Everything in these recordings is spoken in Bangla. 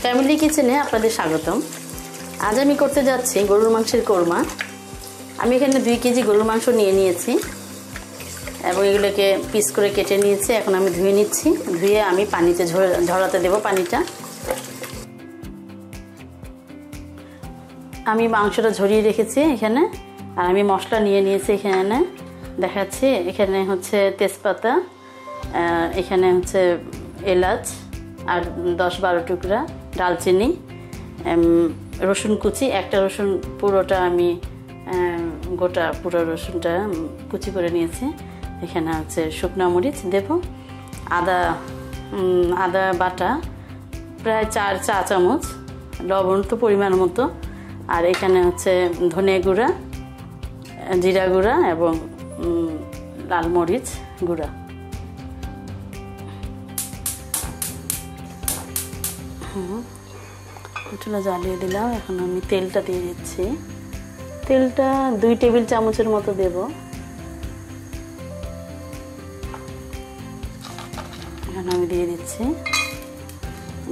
ফ্যামিলি কিচেনে আপনাদের স্বাগতম। আজ আমি করতে যাচ্ছি গরুর মাংসের কোরমা। আমি এখানে 2 কেজি গরুর মাংস নিয়ে নিয়েছি এবং এগুলোকে পিস করে কেটে নিয়েছি। এখন আমি ধুয়ে নিচ্ছি। ধুয়ে আমি পানিতে ঝরাতে দেব পানিটা। আমি মাংসটা ঝরিয়ে রেখেছি এখানে। আর আমি মশলা নিয়ে নিয়েছি এখানে দেখাচ্ছি। এখানে হচ্ছে তেজপাতা, এখানে হচ্ছে এলাচ আর 10-12 টুকরা ডালচিনি, রসুন কুচি, একটা রসুন পুরোটা আমি গোটা পুরো রসুনটা কুচি করে নিয়েছি। এখানে হচ্ছে শুকনো মরিচ দেব, আদা বাটা প্রায় 4 চা চামচ, লবণ তো পরিমাণ মতো, আর এখানে হচ্ছে ধনে গুঁড়া, জিরা গুঁড়া এবং লাল মরিচ গুঁড়া। চুলা জ্বালিয়ে দিলাম। এখন আমি তেলটা দিয়ে দিচ্ছি। তেলটা 2 টেবিল চামচের মতো দেব। এখন আমি দিয়ে দিচ্ছি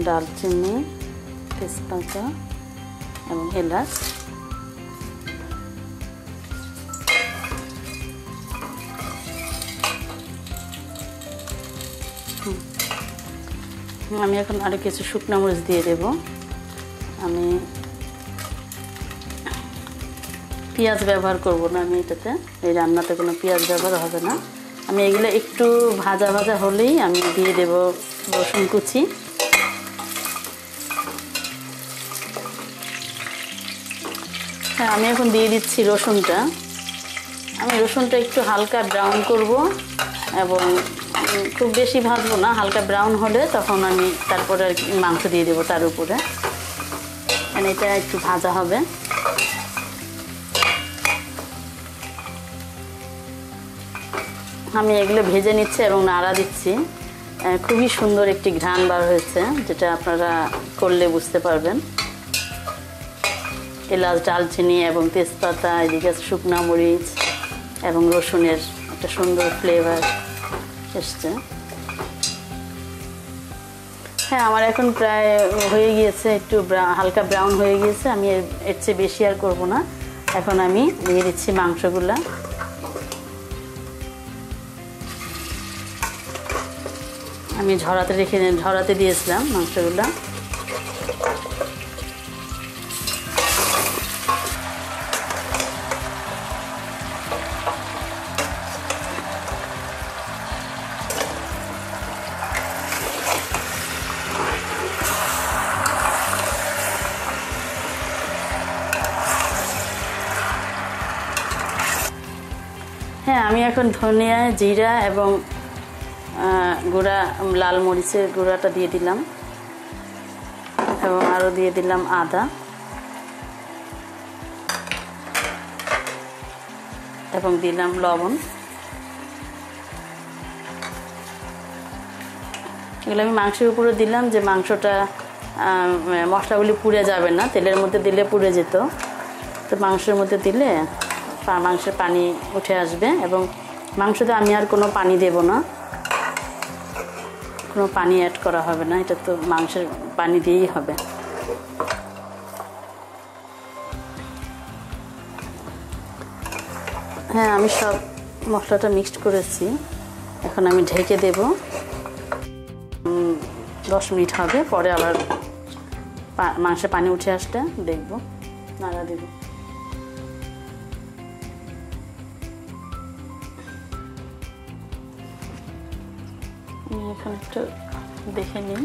ডালচিনি, তেজপাতা এবং এলাচ। আমি এখন আরও কিছু শুকনো মরিচ দিয়ে দেব। আমি পেঁয়াজ ব্যবহার করব না, আমি এটাতে এই রান্নাতে কোনো পেঁয়াজ ব্যবহার হবে না। আমি এগুলো একটু ভাজা ভাজা হলেই আমি দিয়ে দেব রসুন কুচি। হ্যাঁ, আমি এখন দিয়ে দিচ্ছি রসুনটা। আমি রসুনটা একটু হালকা ব্রাউন করব এবং খুব বেশি ভাজবো না, হালকা ব্রাউন হলে তখন আমি তারপরে আর কি মাংস দিয়ে দেবো তার উপরে। মানে এটা একটু ভাজা হবে। আমি এগুলো ভেজে নিচ্ছি এবং নাড়া দিচ্ছি। খুবই সুন্দর একটি ঘ্রাণ বার হয়েছে, যেটা আপনারা করলে বুঝতে পারবেন। এলাচ, ডালচিনি এবং তেজপাতা, এদিকে শুকনো মরিচ এবং রসুনের একটা সুন্দর ফ্লেভার এসছে। হ্যাঁ, আমার এখন প্রায় হয়ে গিয়েছে, একটু হালকা ব্রাউন হয়ে গিয়েছে। আমি এর চেয়ে বেশি আর করবো না। এখন আমি দিয়ে দিচ্ছি মাংসগুলা। আমি ঝরাতে দিয়েছিলাম মাংসগুলা। হ্যাঁ, আমি এখন ধনিয়া, জিরা এবং গুঁড়া লাল মরিচের গুঁড়াটা দিয়ে দিলাম এবং আরও দিয়ে দিলাম আদা এবং দিলাম লবণ। এগুলো আমি মাংসের উপরে দিলাম, যে মাংসটা মশলাগুলি পুড়ে যাবে না। তেলের মধ্যে দিলে পুড়ে যেত, তো মাংসের মধ্যে দিলে মাংসের পানি উঠে আসবে। এবং মাংসতে আমি আর কোনো পানি দেব না, কোনো পানি অ্যাড করা হবে না। এটা তো মাংসের পানি দিয়েই হবে। হ্যাঁ, আমি সব মশলাটা মিক্সড করেছি। এখন আমি ঢেকে দেব। 10 মিনিট হবে, পরে আবার মাংসের পানি উঠে আসলে দেখব, নাড়া দেব। এখন একটু দেখে নিই।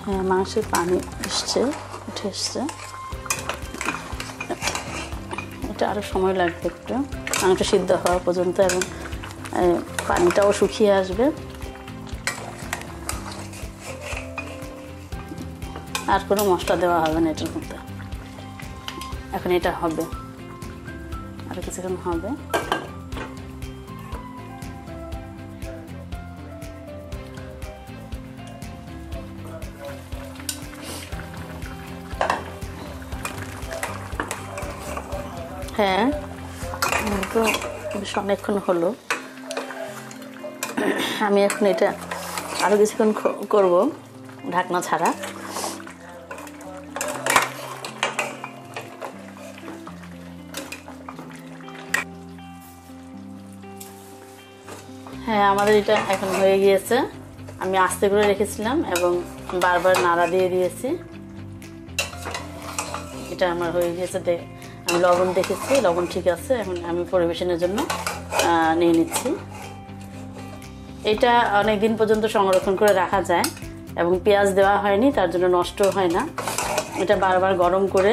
হ্যাঁ, মাংসের পানি উঠে এসছে। এটা আরও সময় লাগবে একটু, মাংস সিদ্ধ হওয়া পর্যন্ত, এবং পানিটাও শুকিয়ে আসবে। আর কোনো মশলা দেওয়া হবে না এটার মধ্যে। এখন এটা হবে, আর কিছুক্ষণ হবে। হ্যাঁ, তো বেশ অনেকক্ষণ হলো। আমি এখন এটা আরও কিছুক্ষণ করব ঢাকনা ছাড়া। হ্যাঁ, আমাদের এটা এখন হয়ে গিয়েছে। আমি আস্তে করে রেখেছিলাম এবং বারবার নাড়া দিয়ে দিয়েছি। এটা আমার হয়ে গিয়েছে। আমি লবণ দেখেছি, লবণ ঠিক আছে। এখন আমি পরিবেশনের জন্য নিয়ে নিচ্ছি। এটা অনেক দিন পর্যন্ত সংরক্ষণ করে রাখা যায় এবং পেঁয়াজ দেওয়া হয়নি, তার জন্য নষ্ট হয় না। এটা বারবার গরম করে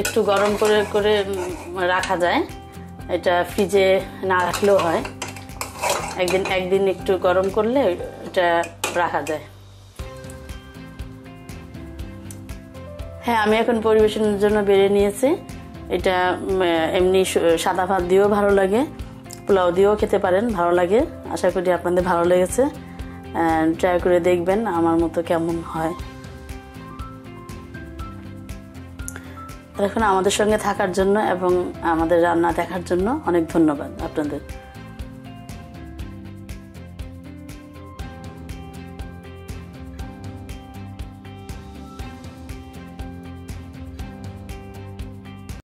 একটু গরম করে করে রাখা যায়। এটা ফ্রিজে না রাখলেও হয়, একদিন একটু গরম করলে এটা রাখা যায়। হ্যাঁ, আমি এখন পরিবেশনের জন্য বেড়ে নিয়েছি। এটা এমনি সাদা ভাত দিয়েও ভালো লাগে, পোলাও দিয়েও খেতে পারেন, ভালো লাগে। আশা করি আপনাদের ভালো লেগেছে। ট্রাই করে দেখবেন আমার মতো কেমন হয়। এখন আমাদের সঙ্গে থাকার জন্য এবং আমাদের রান্না দেখার জন্য অনেক ধন্যবাদ আপনাদের।